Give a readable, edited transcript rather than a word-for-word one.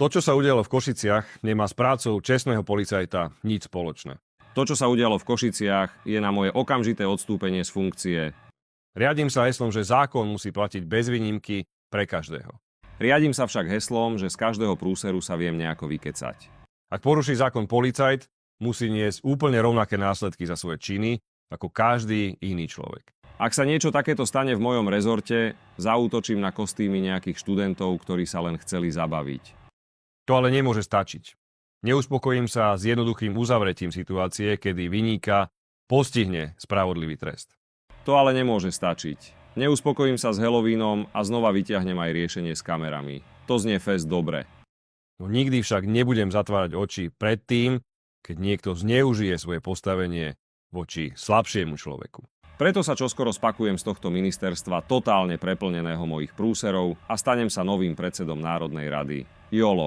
To, čo sa udialo v Košiciach, nemá s prácou čestného policajta nič spoločné. To, čo sa udialo v Košiciach, je na moje okamžité odstúpenie z funkcie. Riadím sa heslom, že zákon musí platiť bez výnimky pre každého. Riadím sa však heslom, že z každého prúseru sa viem nejako vykecať. Ak poruší zákon policajt, musí niesť úplne rovnaké následky za svoje činy, ako každý iný človek. Ak sa niečo takéto stane v mojom rezorte, zaútočím na kostýmy nejakých študentov, ktorí sa len chceli zabaviť. To ale nemôže stačiť. Neuspokojím sa s jednoduchým uzavretím situácie, kedy viníka postihne spravodlivý trest. To ale nemôže stačiť. Neuspokojím sa s Halloweenom a znova vyťahnem aj riešenie s kamerami. To znie fest dobre. No nikdy však nebudem zatvárať oči pred tým, keď niekto zneužije svoje postavenie voči slabšiemu človeku. Preto sa čoskoro spakujem z tohto ministerstva totálne preplneného mojich prúserov a stanem sa novým predsedom Národnej rady. YOLO.